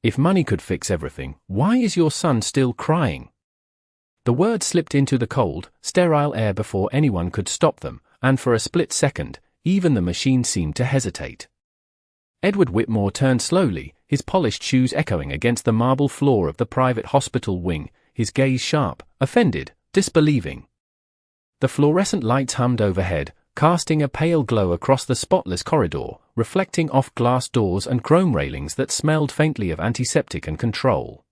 If money could fix everything, why is your son still crying? The words slipped into the cold, sterile air before anyone could stop them, and for a split second, even the machine seemed to hesitate. Edward Whitmore turned slowly, his polished shoes echoing against the marble floor of the private hospital wing, his gaze sharp, offended, disbelieving. The fluorescent lights hummed overhead, casting a pale glow across the spotless corridor, reflecting off glass doors and chrome railings that smelled faintly of antiseptic and control.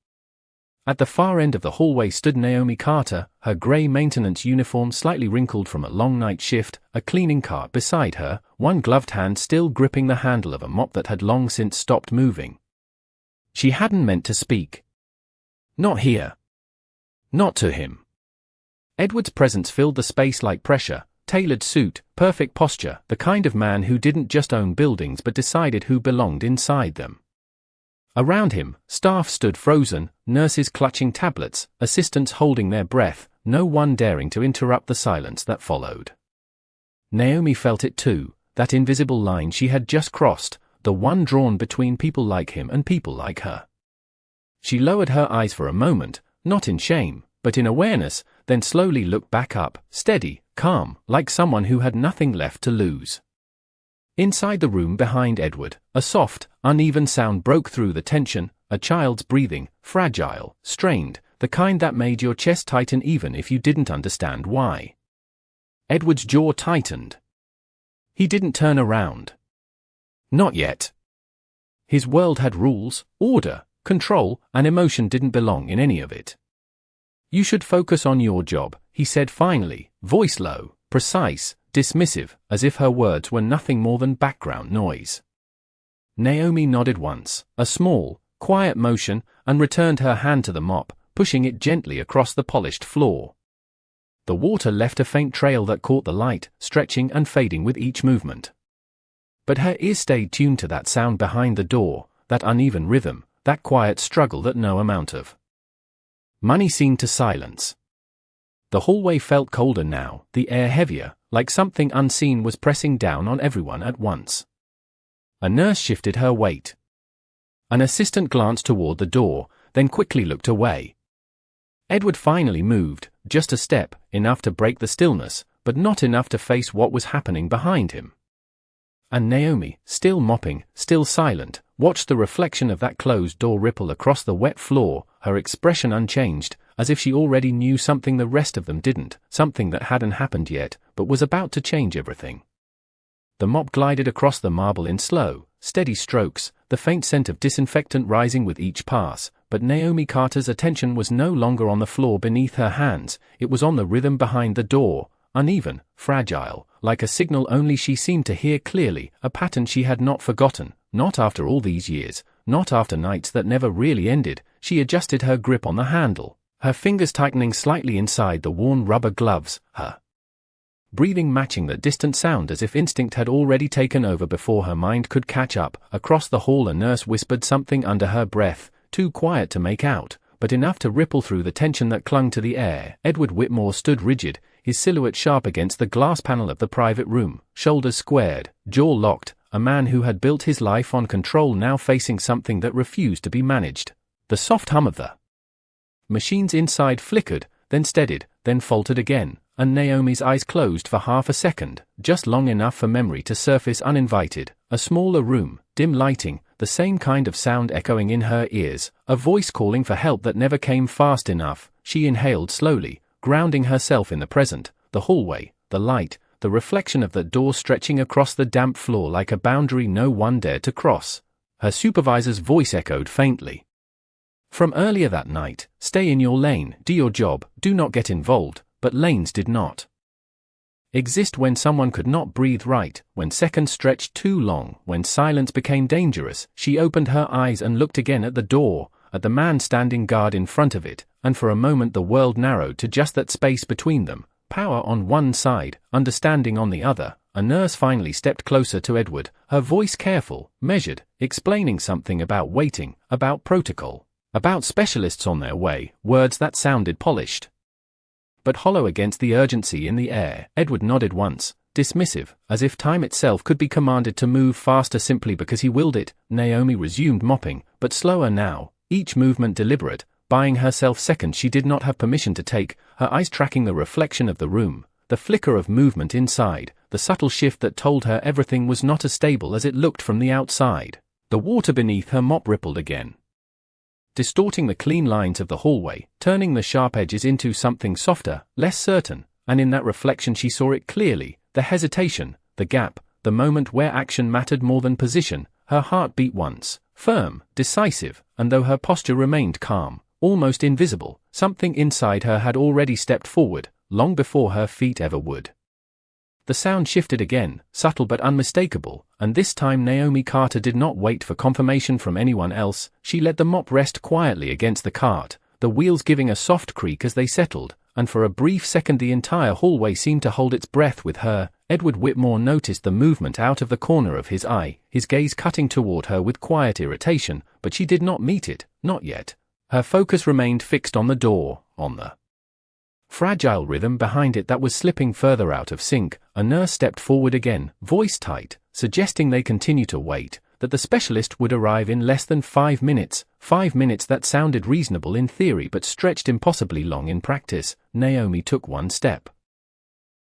At the far end of the hallway stood Naomi Carter, her grey maintenance uniform slightly wrinkled from a long night shift, a cleaning cart beside her, one gloved hand still gripping the handle of a mop that had long since stopped moving. She hadn't meant to speak. Not here. Not to him. Edward's presence filled the space like pressure, tailored suit, perfect posture, the kind of man who didn't just own buildings but decided who belonged inside them. Around him, staff stood frozen, nurses clutching tablets, assistants holding their breath, no one daring to interrupt the silence that followed. Naomi felt it too, that invisible line she had just crossed, the one drawn between people like him and people like her. She lowered her eyes for a moment, not in shame, but in awareness, then slowly looked back up, steady, calm, like someone who had nothing left to lose. Inside the room behind Edward, a soft, uneven sound broke through the tension, a child's breathing, fragile, strained, the kind that made your chest tighten even if you didn't understand why. Edward's jaw tightened. He didn't turn around. Not yet. His world had rules, order, control, and emotion didn't belong in any of it. You should focus on your job, he said finally, voice low, precise, dismissive, as if her words were nothing more than background noise. Naomi nodded once, a small, quiet motion, and returned her hand to the mop, pushing it gently across the polished floor. The water left a faint trail that caught the light, stretching and fading with each movement. But her ears stayed tuned to that sound behind the door, that uneven rhythm, that quiet struggle that no amount of money seemed to silence. The hallway felt colder now, the air heavier, like something unseen was pressing down on everyone at once. A nurse shifted her weight. An assistant glanced toward the door, then quickly looked away. Edward finally moved, just a step, enough to break the stillness, but not enough to face what was happening behind him. And Naomi, still mopping, still silent, watched the reflection of that closed door ripple across the wet floor, her expression unchanged, as if she already knew something the rest of them didn't, something that hadn't happened yet, but was about to change everything. The mop glided across the marble in slow, steady strokes, the faint scent of disinfectant rising with each pass, but Naomi Carter's attention was no longer on the floor beneath her hands, it was on the rhythm behind the door, uneven, fragile, like a signal only she seemed to hear clearly, a pattern she had not forgotten, not after all these years, not after nights that never really ended. She adjusted her grip on the handle, her fingers tightening slightly inside the worn rubber gloves, her breathing matching the distant sound as if instinct had already taken over before her mind could catch up. Across the hall a nurse whispered something under her breath, too quiet to make out, but enough to ripple through the tension that clung to the air. Edward Whitmore stood rigid, his silhouette sharp against the glass panel of the private room, shoulders squared, jaw locked, a man who had built his life on control now facing something that refused to be managed. The soft hum of the machines inside flickered, then steadied, then faltered again, and Naomi's eyes closed for half a second, just long enough for memory to surface uninvited. A smaller room, dim lighting, the same kind of sound echoing in her ears, a voice calling for help that never came fast enough. She inhaled slowly, grounding herself in the present, the hallway, the light, the reflection of the door stretching across the damp floor like a boundary no one dared to cross. Her supervisor's voice echoed faintly from earlier that night, stay in your lane, do your job, do not get involved, but lanes did not exist when someone could not breathe right, when seconds stretched too long, when silence became dangerous. She opened her eyes and looked again at the door, at the man standing guard in front of it, and for a moment the world narrowed to just that space between them, power on one side, understanding on the other. A nurse finally stepped closer to Edward, her voice careful, measured, explaining something about waiting, about protocol, about specialists on their way, words that sounded polished but hollow against the urgency in the air. Edward nodded once, dismissive, as if time itself could be commanded to move faster simply because he willed it. Naomi resumed mopping, but slower now, each movement deliberate, buying herself seconds she did not have permission to take, her eyes tracking the reflection of the room, the flicker of movement inside, the subtle shift that told her everything was not as stable as it looked from the outside. The water beneath her mop rippled again, distorting the clean lines of the hallway, turning the sharp edges into something softer, less certain, and in that reflection she saw it clearly, the hesitation, the gap, the moment where action mattered more than position. Her heart beat once, firm, decisive, and though her posture remained calm, almost invisible, something inside her had already stepped forward, long before her feet ever would. The sound shifted again, subtle but unmistakable, and this time Naomi Carter did not wait for confirmation from anyone else. She let the mop rest quietly against the cart, the wheels giving a soft creak as they settled, and for a brief second the entire hallway seemed to hold its breath with her. Edward Whitmore noticed the movement out of the corner of his eye, his gaze cutting toward her with quiet irritation, but she did not meet it, not yet. Her focus remained fixed on the door, on the fragile rhythm behind it that was slipping further out of sync. A nurse stepped forward again, voice tight, suggesting they continue to wait, that the specialist would arrive in less than 5 minutes. 5 minutes that sounded reasonable in theory but stretched impossibly long in practice. Naomi took one step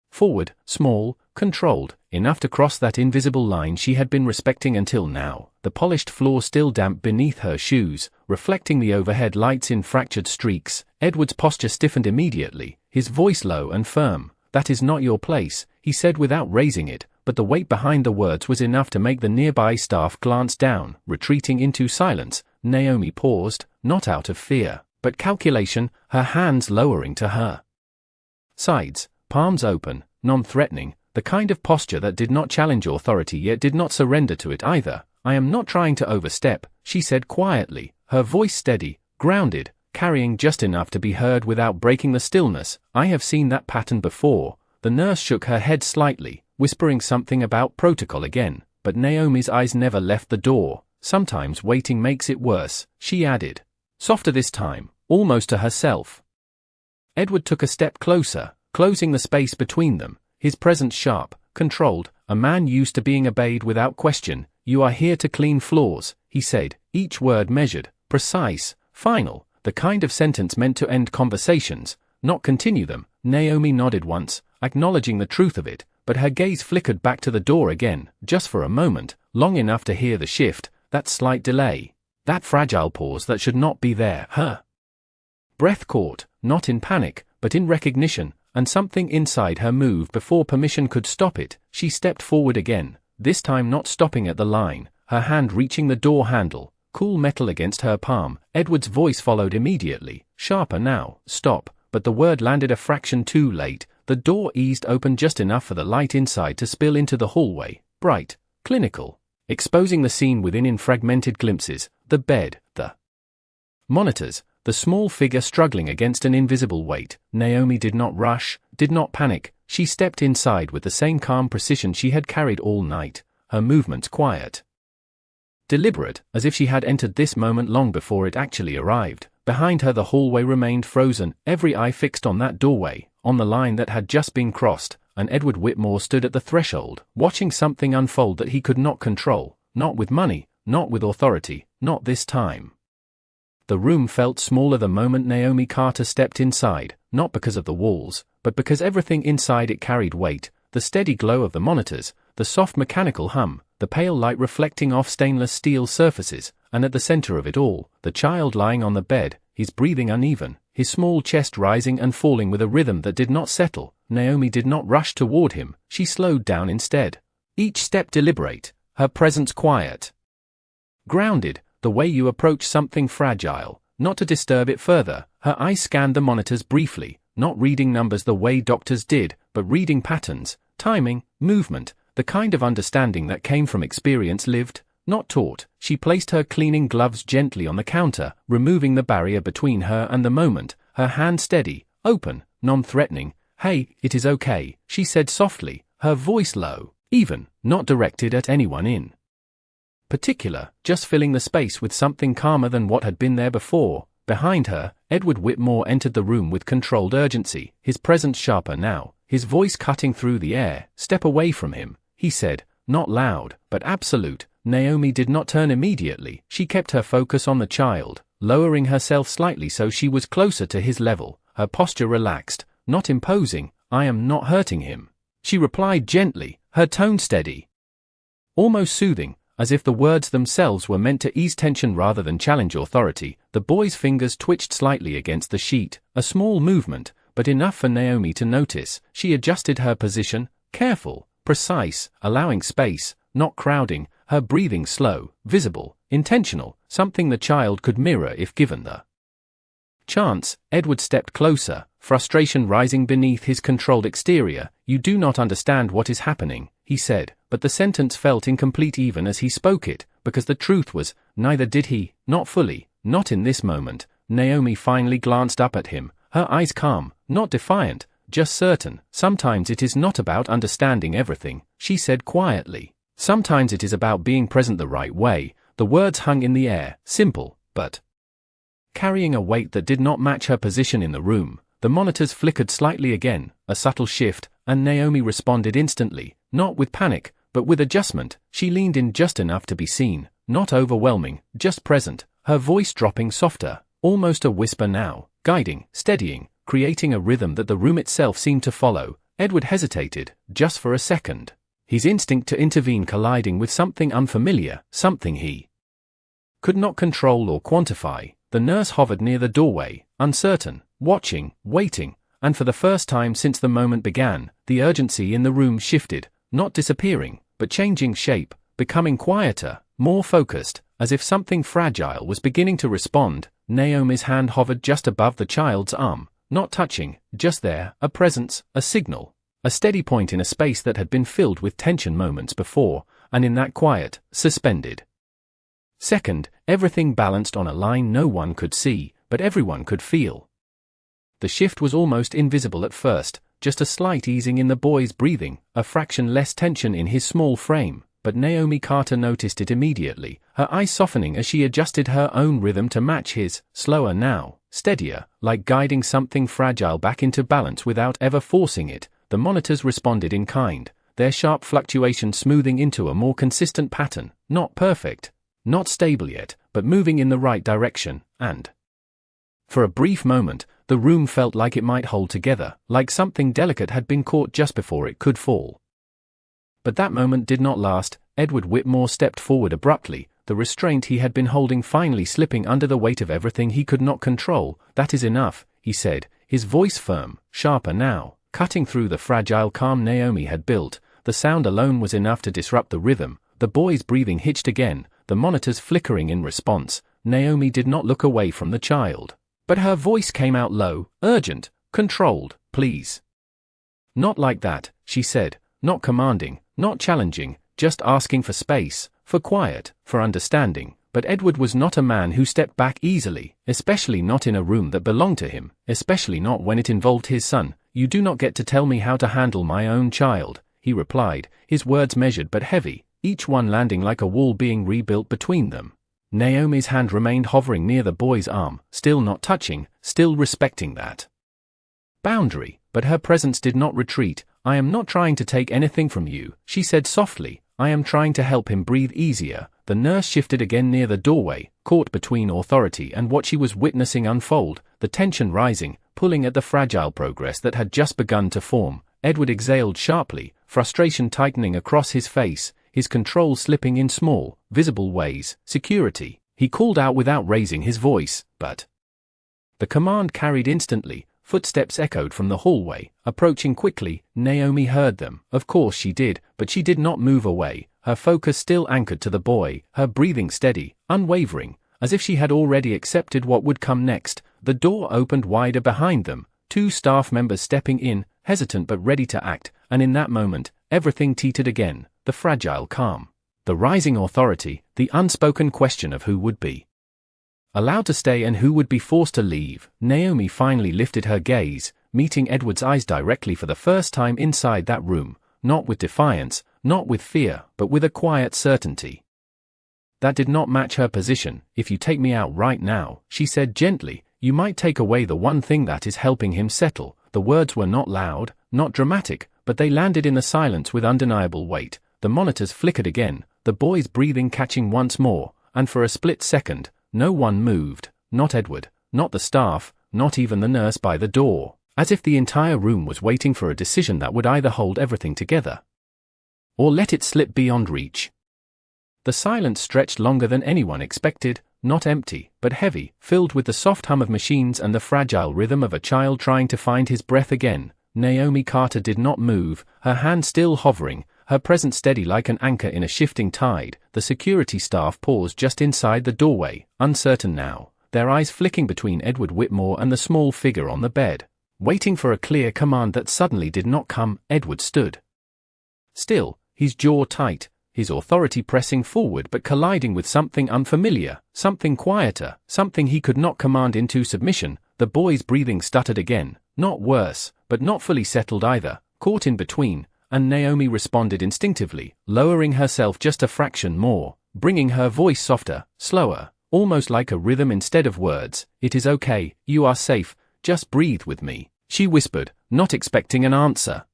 forward, small, controlled, enough to cross that invisible line she had been respecting until now, the polished floor still damp beneath her shoes, reflecting the overhead lights in fractured streaks. Edward's posture stiffened immediately, his voice low and firm. "That is not your place," he said without raising it, but the weight behind the words was enough to make the nearby staff glance down. Retreating into silence, Naomi paused, not out of fear, but calculation, her hands lowering to her sides, palms open, non-threatening, the kind of posture that did not challenge authority yet did not surrender to it either. "I am not trying to overstep," she said quietly, her voice steady, grounded, carrying just enough to be heard without breaking the stillness. "I have seen that pattern before." The nurse shook her head slightly, whispering something about protocol again, but Naomi's eyes never left the door. "Sometimes waiting makes it worse," she added, softer this time, almost to herself. Edward took a step closer, closing the space between them, his presence sharp, controlled, a man used to being obeyed without question. "You are here to clean floors," he said, each word measured, precise, final, the kind of sentence meant to end conversations, not continue them. Naomi nodded once, acknowledging the truth of it, but her gaze flickered back to the door again, just for a moment, long enough to hear the shift, that slight delay, that fragile pause that should not be there. Her breath caught, not in panic, but in recognition, and something inside her moved before permission could stop it. She stepped forward again, this time not stopping at the line, her hand reaching the door handle, cool metal against her palm. Edward's voice followed immediately, sharper now, "Stop," but the word landed a fraction too late. The door eased open just enough for the light inside to spill into the hallway, bright, clinical, exposing the scene within in fragmented glimpses, the bed, the monitors, the small figure struggling against an invisible weight. Naomi did not rush, did not panic. She stepped inside with the same calm precision she had carried all night, her movements quiet, deliberate, as if she had entered this moment long before it actually arrived. Behind her the hallway remained frozen, every eye fixed on that doorway, on the line that had just been crossed, and Edward Whitmore stood at the threshold, watching something unfold that he could not control, not with money, not with authority, not this time. The room felt smaller the moment Naomi Carter stepped inside, not because of the walls, but because everything inside it carried weight, the steady glow of the monitors, the soft mechanical hum, the pale light reflecting off stainless steel surfaces, and at the center of it all, the child lying on the bed, his breathing uneven, his small chest rising and falling with a rhythm that did not settle. Naomi did not rush toward him, she slowed down instead. Each step deliberate, her presence quiet, grounded, the way you approach something fragile, not to disturb it further. Her eyes scanned the monitors briefly, not reading numbers the way doctors did, but reading patterns, timing, movement, the kind of understanding that came from experience lived, not taught. She placed her cleaning gloves gently on the counter, removing the barrier between her and the moment, her hand steady, open, non-threatening. "Hey, it is okay," she said softly, her voice low, even, not directed at anyone in particular, just filling the space with something calmer than what had been there before. Behind her, Edward Whitmore entered the room with controlled urgency, his presence sharper now, his voice cutting through the air. "Step away from him," he said, not loud, but absolute. Naomi did not turn immediately. She kept her focus on the child, lowering herself slightly so she was closer to his level, her posture relaxed, not imposing. "I am not hurting him," she replied gently, her tone steady, almost soothing, as if the words themselves were meant to ease tension rather than challenge authority. The boy's fingers twitched slightly against the sheet, a small movement, but enough for Naomi to notice. She adjusted her position, careful, precise, allowing space, not crowding, her breathing slow, visible, intentional, something the child could mirror if given the chance. Edward stepped closer, frustration rising beneath his controlled exterior. "You do not understand what is happening," he said, but the sentence felt incomplete even as he spoke it, because the truth was, neither did he, not fully, not in this moment. Naomi finally glanced up at him, her eyes calm, not defiant, just certain. "Sometimes it is not about understanding everything," she said quietly. "Sometimes it is about being present the right way." The words hung in the air, simple, but carrying a weight that did not match her position in the room. The monitors flickered slightly again, a subtle shift, and Naomi responded instantly, not with panic, but with adjustment. She leaned in just enough to be seen, not overwhelming, just present, her voice dropping softer, almost a whisper now, guiding, steadying, creating a rhythm that the room itself seemed to follow. Edward hesitated, just for a second, his instinct to intervene colliding with something unfamiliar, something he could not control or quantify. The nurse hovered near the doorway, uncertain, watching, waiting, and for the first time since the moment began, the urgency in the room shifted, not disappearing, but changing shape, becoming quieter, more focused, as if something fragile was beginning to respond. Naomi's hand hovered just above the child's arm, not touching, just there, a presence, a signal, a steady point in a space that had been filled with tension moments before, and in that quiet, suspended second, everything balanced on a line no one could see, but everyone could feel. The shift was almost invisible at first, just a slight easing in the boy's breathing, a fraction less tension in his small frame, but Naomi Carter noticed it immediately, her eyes softening as she adjusted her own rhythm to match his, slower now, steadier, like guiding something fragile back into balance without ever forcing it. The monitors responded in kind, their sharp fluctuation smoothing into a more consistent pattern, not perfect, not stable yet, but moving in the right direction, and for a brief moment, the room felt like it might hold together, like something delicate had been caught just before it could fall. But that moment did not last. Edward Whitmore stepped forward abruptly, the restraint he had been holding finally slipping under the weight of everything he could not control. "That is enough," he said, his voice firm, sharper now, cutting through the fragile calm Naomi had built. The sound alone was enough to disrupt the rhythm. The boy's breathing hitched again, the monitors flickering in response. Naomi did not look away from the child, but her voice came out low, urgent, controlled. "Please." "Not like that," she said, not commanding, not challenging, just asking for space, for quiet, for understanding. But Edward was not a man who stepped back easily, especially not in a room that belonged to him, especially not when it involved his son. "You do not get to tell me how to handle my own child," he replied, his words measured but heavy, each one landing like a wall being rebuilt between them. Naomi's hand remained hovering near the boy's arm, still not touching, still respecting that boundary, but her presence did not retreat. "I am not trying to take anything from you," she said softly. "I am trying to help him breathe easier." The nurse shifted again near the doorway, caught between authority and what she was witnessing unfold, the tension rising, pulling at the fragile progress that had just begun to form. Edward exhaled sharply, frustration tightening across his face, his control slipping in small, visible ways. "Security," he called out without raising his voice, but the command carried instantly. Footsteps echoed from the hallway, approaching quickly. Naomi heard them, of course she did, but she did not move away, her focus still anchored to the boy, her breathing steady, unwavering, as if she had already accepted what would come next. The door opened wider behind them, two staff members stepping in, hesitant but ready to act, and in that moment, everything teetered again, the fragile calm, the rising authority, the unspoken question of who would be allowed to stay and who would be forced to leave. Naomi finally lifted her gaze, meeting Edward's eyes directly for the first time inside that room, not with defiance, not with fear, but with a quiet certainty that did not match her position. "If you take me out right now," she said gently, "you might take away the one thing that is helping him settle." The words were not loud, not dramatic, but they landed in the silence with undeniable weight. The monitors flickered again, the boy's breathing catching once more, and for a split second, no one moved, not Edward, not the staff, not even the nurse by the door, as if the entire room was waiting for a decision that would either hold everything together or let it slip beyond reach. The silence stretched longer than anyone expected, not empty, but heavy, filled with the soft hum of machines and the fragile rhythm of a child trying to find his breath again. Naomi Carter did not move, her hand still hovering, her presence steady like an anchor in a shifting tide. The security staff paused just inside the doorway, uncertain now, their eyes flicking between Edward Whitmore and the small figure on the bed, waiting for a clear command that suddenly did not come. Edward stood still, his jaw tight, his authority pressing forward but colliding with something unfamiliar, something quieter, something he could not command into submission. The boy's breathing stuttered again, not worse, but not fully settled either, caught in between, and Naomi responded instinctively, lowering herself just a fraction more, bringing her voice softer, slower, almost like a rhythm instead of words. "It is okay, you are safe, just breathe with me," she whispered, not expecting an answer,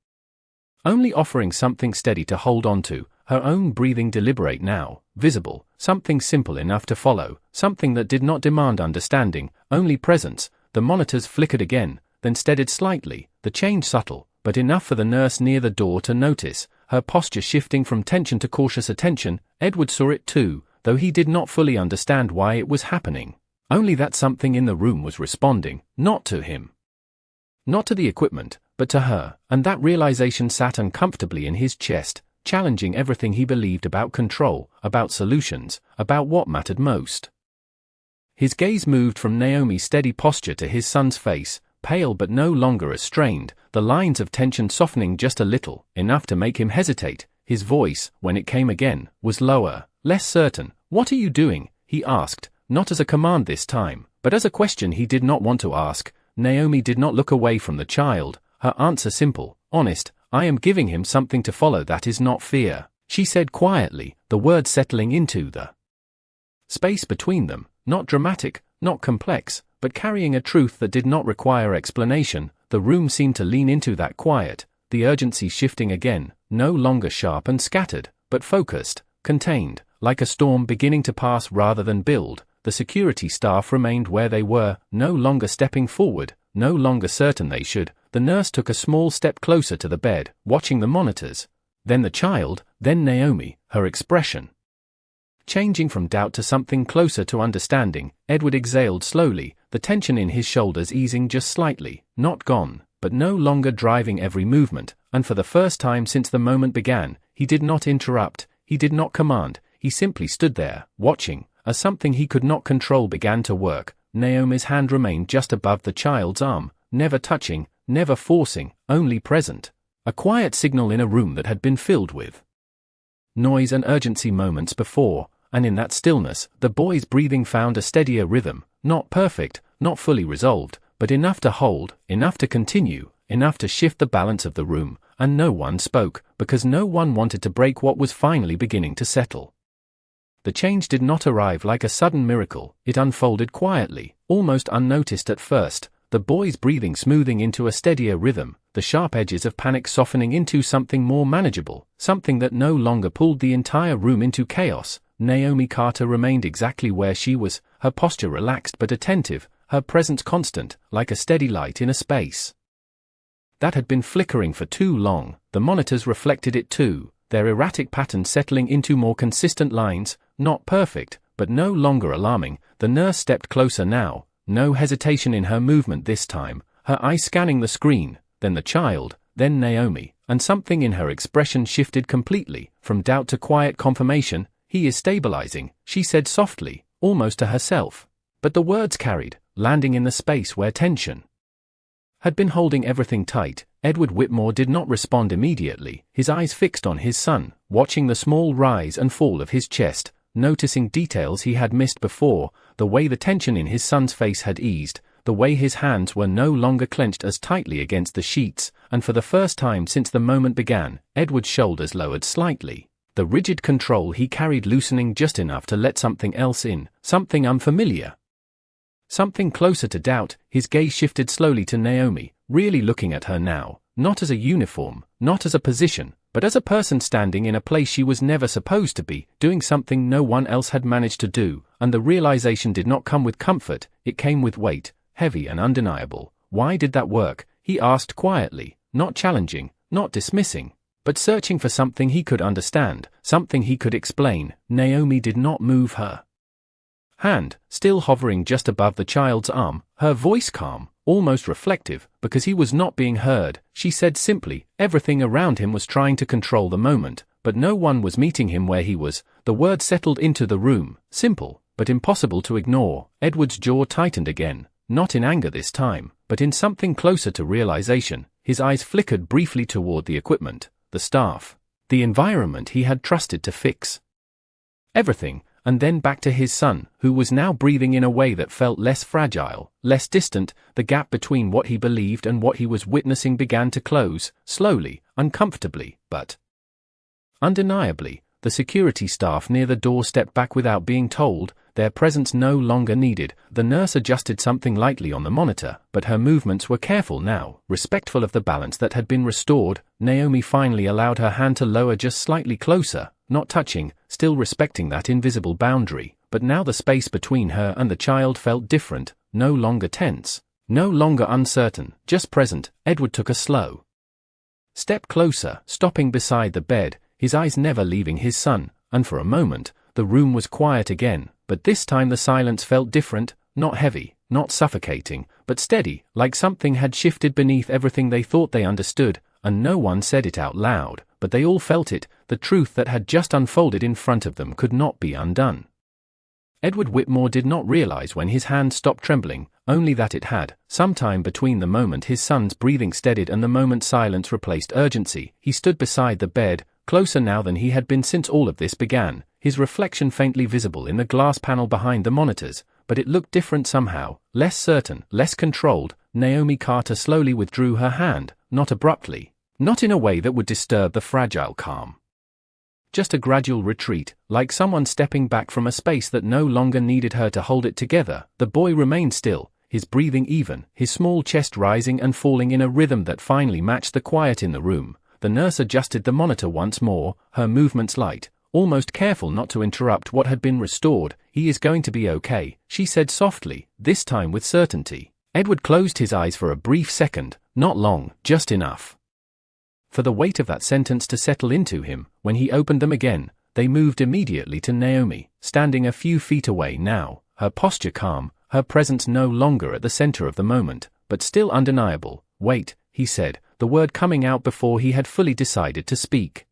only offering something steady to hold on to, her own breathing deliberate now, visible, something simple enough to follow, something that did not demand understanding, only presence. The monitors flickered again, then steadied slightly, the change subtle, but enough for the nurse near the door to notice, her posture shifting from tension to cautious attention. Edward saw it too, though he did not fully understand why it was happening. Only that something in the room was responding, not to him, not to the equipment, but to her, and that realization sat uncomfortably in his chest, challenging everything he believed about control, about solutions, about what mattered most. His gaze moved from Naomi's steady posture to his son's face, pale but no longer as strained, the lines of tension softening just a little, enough to make him hesitate. His voice, when it came again, was lower, less certain. "What are you doing?" he asked, not as a command this time, but as a question he did not want to ask. Naomi did not look away from the child, her answer simple, honest. "I am giving him something to follow that is not fear," she said quietly, the words settling into the space between them, not dramatic, not complex, but carrying a truth that did not require explanation. The room seemed to lean into that quiet, the urgency shifting again, no longer sharp and scattered, but focused, contained, like a storm beginning to pass rather than build. The security staff remained where they were, no longer stepping forward, no longer certain they should. The nurse took a small step closer to the bed, watching the monitors, then the child, then Naomi, her expression changing from doubt to something closer to understanding. Edward exhaled slowly, the tension in his shoulders easing just slightly, not gone, but no longer driving every movement, and for the first time since the moment began, he did not interrupt, he did not command, he simply stood there, watching, as something he could not control began to work. Naomi's hand remained just above the child's arm, never touching, never forcing, only present, a quiet signal in a room that had been filled with noise and urgency moments before. And in that stillness, the boy's breathing found a steadier rhythm, not perfect, not fully resolved, but enough to hold, enough to continue, enough to shift the balance of the room. And no one spoke, because no one wanted to break what was finally beginning to settle. The change did not arrive like a sudden miracle, it unfolded quietly, almost unnoticed at first, the boy's breathing smoothing into a steadier rhythm, the sharp edges of panic softening into something more manageable, something that no longer pulled the entire room into chaos. Naomi Carter remained exactly where she was, her posture relaxed but attentive, her presence constant, like a steady light in a space that had been flickering for too long. The monitors reflected it too, their erratic patterns settling into more consistent lines, not perfect, but no longer alarming. The nurse stepped closer now, no hesitation in her movement this time, her eyes scanning the screen, then the child, then Naomi, and something in her expression shifted completely, from doubt to quiet confirmation. "He is stabilizing," she said softly, almost to herself. But the words carried, landing in the space where tension had been holding everything tight. Edward Whitmore did not respond immediately, his eyes fixed on his son, watching the small rise and fall of his chest, noticing details he had missed before, the way the tension in his son's face had eased, the way his hands were no longer clenched as tightly against the sheets, and for the first time since the moment began, Edward's shoulders lowered slightly, the rigid control he carried loosening just enough to let something else in, something unfamiliar, something closer to doubt. His gaze shifted slowly to Naomi, really looking at her now, not as a uniform, not as a position, but as a person standing in a place she was never supposed to be, doing something no one else had managed to do, and the realization did not come with comfort, it came with weight, heavy and undeniable. Why did that work? He asked quietly, not challenging, not dismissing, but searching for something he could understand, something he could explain. Naomi did not move her hand, still hovering just above the child's arm, her voice calm, almost reflective, because he was not being heard. She said simply, everything around him was trying to control the moment, but no one was meeting him where he was. The words settled into the room, simple, but impossible to ignore. Edward's jaw tightened again, not in anger this time, but in something closer to realization. His eyes flickered briefly toward the equipment, the staff, the environment he had trusted to fix everything, and then back to his son, who was now breathing in a way that felt less fragile, less distant. The gap between what he believed and what he was witnessing began to close, slowly, uncomfortably, but undeniably. The security staff near the door stepped back without being told, their presence no longer needed. The nurse adjusted something lightly on the monitor, but her movements were careful now, respectful of the balance that had been restored. Naomi finally allowed her hand to lower just slightly closer, not touching, still respecting that invisible boundary, but now the space between her and the child felt different, no longer tense, no longer uncertain, just present. Edward took a slow step closer, stopping beside the bed, his eyes never leaving his son, and for a moment, the room was quiet again, but this time the silence felt different, not heavy, not suffocating, but steady, like something had shifted beneath everything they thought they understood, and no one said it out loud, but they all felt it. The truth that had just unfolded in front of them could not be undone. Edward Whitmore did not realize when his hand stopped trembling, only that it had. Sometime between the moment his son's breathing steadied and the moment silence replaced urgency, he stood beside the bed, closer now than he had been since all of this began, his reflection faintly visible in the glass panel behind the monitors, but it looked different somehow, less certain, less controlled. Naomi Carter slowly withdrew her hand, not abruptly, not in a way that would disturb the fragile calm. Just a gradual retreat, like someone stepping back from a space that no longer needed her to hold it together. The boy remained still, his breathing even, his small chest rising and falling in a rhythm that finally matched the quiet in the room. The nurse adjusted the monitor once more, her movements light, almost careful not to interrupt what had been restored. He is going to be okay, she said softly, this time with certainty. Edward closed his eyes for a brief second, not long, just enough for the weight of that sentence to settle into him. When he opened them again, they moved immediately to Naomi, standing a few feet away now, her posture calm, her presence no longer at the center of the moment, but still undeniable. Wait, he said, the word coming out before he had fully decided to speak.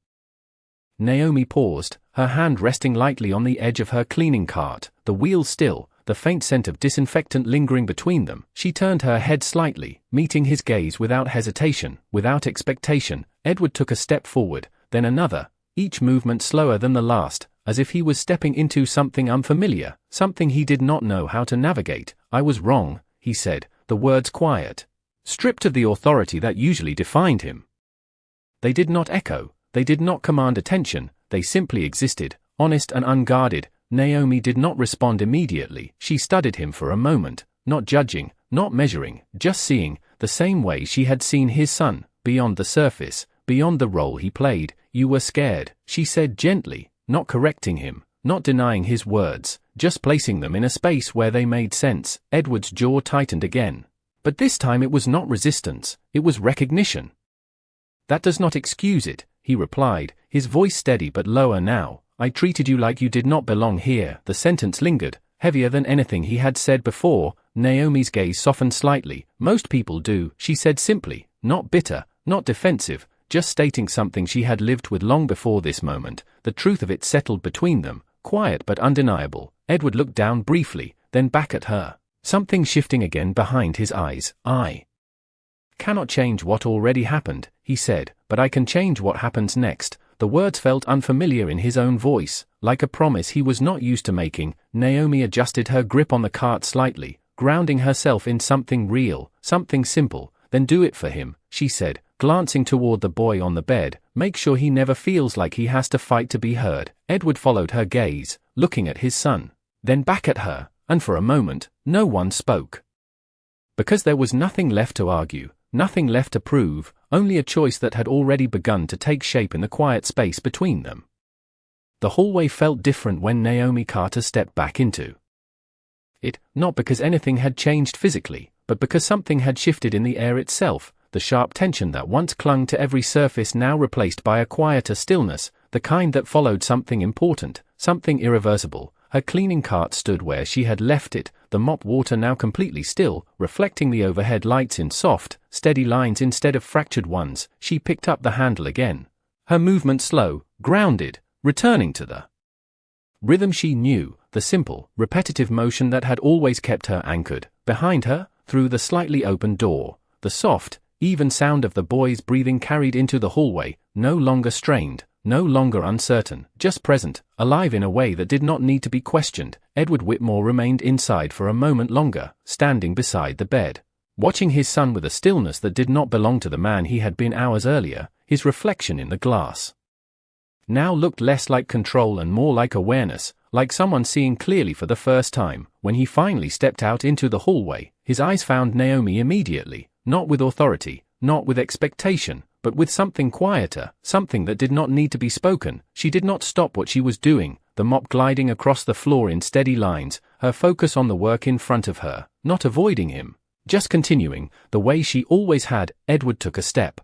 Naomi paused, her hand resting lightly on the edge of her cleaning cart, the wheels still, the faint scent of disinfectant lingering between them. She turned her head slightly, meeting his gaze without hesitation, without expectation. Edward took a step forward, then another, each movement slower than the last, as if he was stepping into something unfamiliar, something he did not know how to navigate. I was wrong, he said, the words quiet, stripped of the authority that usually defined him. They did not echo, they did not command attention, they simply existed, honest and unguarded. Naomi did not respond immediately. She studied him for a moment, not judging, not measuring, just seeing, the same way she had seen his son, beyond the surface, beyond the role he played. You were scared, she said gently, not correcting him, not denying his words, just placing them in a space where they made sense. Edward's jaw tightened again. But this time it was not resistance, it was recognition. That does not excuse it, he replied, his voice steady but lower now. I treated you like you did not belong here. The sentence lingered, heavier than anything he had said before. Naomi's gaze softened slightly. Most people do, she said simply, not bitter, not defensive, just stating something she had lived with long before this moment. The truth of it settled between them, quiet but undeniable. Edward looked down briefly, then back at her, something shifting again behind his eyes. I cannot change what already happened, he said, but I can change what happens next. The words felt unfamiliar in his own voice, like a promise he was not used to making. Naomi adjusted her grip on the cart slightly, grounding herself in something real, something simple. Then do it for him, she said, glancing toward the boy on the bed. Make sure he never feels like he has to fight to be heard. Edward followed her gaze, looking at his son, then back at her, and for a moment, no one spoke. Because there was nothing left to argue, Nothing left to prove, only a choice that had already begun to take shape in the quiet space between them. The hallway felt different when Naomi Carter stepped back into it, not because anything had changed physically, but because something had shifted in the air itself, the sharp tension that once clung to every surface now replaced by a quieter stillness, the kind that followed something important, something irreversible. Her cleaning cart stood where she had left it, the mop water now completely still, reflecting the overhead lights in soft, steady lines instead of fractured ones. She picked up the handle again. Her movement slow, grounded, returning to the rhythm she knew, the simple, repetitive motion that had always kept her anchored. Behind her, through the slightly open door, the soft, even sound of the boy's breathing carried into the hallway, no longer strained, no longer uncertain, just present, alive in a way that did not need to be questioned. Edward Whitmore remained inside for a moment longer, standing beside the bed, watching his son with a stillness that did not belong to the man he had been hours earlier. His reflection in the glass now looked less like control and more like awareness, like someone seeing clearly for the first time. When he finally stepped out into the hallway, his eyes found Naomi immediately, not with authority, not with expectation, but with something quieter, something that did not need to be spoken. She did not stop what she was doing, the mop gliding across the floor in steady lines, her focus on the work in front of her, not avoiding him, just continuing, the way she always had. Edward took a step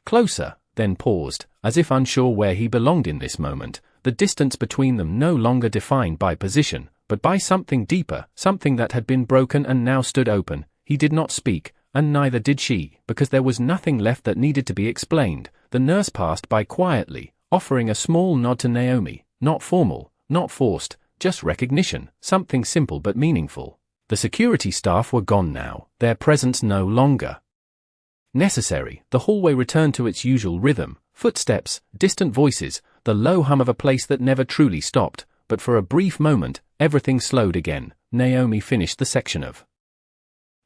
closer, then paused, as if unsure where he belonged in this moment, the distance between them no longer defined by position, but by something deeper, something that had been broken and now stood open. He did not speak, and neither did she, because there was nothing left that needed to be explained. The nurse passed by quietly, offering a small nod to Naomi, not formal, not forced, just recognition, something simple but meaningful. The security staff were gone now, their presence no longer necessary. The hallway returned to its usual rhythm, footsteps, distant voices, the low hum of a place that never truly stopped, but for a brief moment, everything slowed again. Naomi finished the section of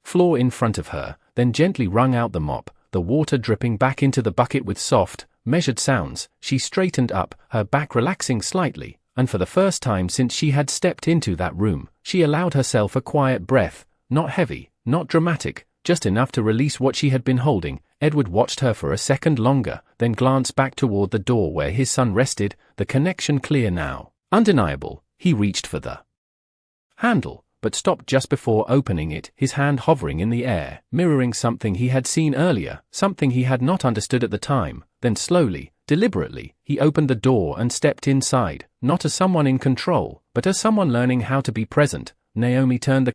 floor in front of her, then gently wrung out the mop, the water dripping back into the bucket with soft, measured sounds. She straightened up, her back relaxing slightly, and for the first time since she had stepped into that room, she allowed herself a quiet breath, not heavy, not dramatic, just enough to release what she had been holding. Edward watched her for a second longer, then glanced back toward the door where his son rested, the connection clear now, undeniable. He reached for the handle, but stopped just before opening it, his hand hovering in the air, mirroring something he had seen earlier, something he had not understood at the time. Then slowly, deliberately, he opened the door and stepped inside, not as someone in control, but as someone learning how to be present. Naomi turned the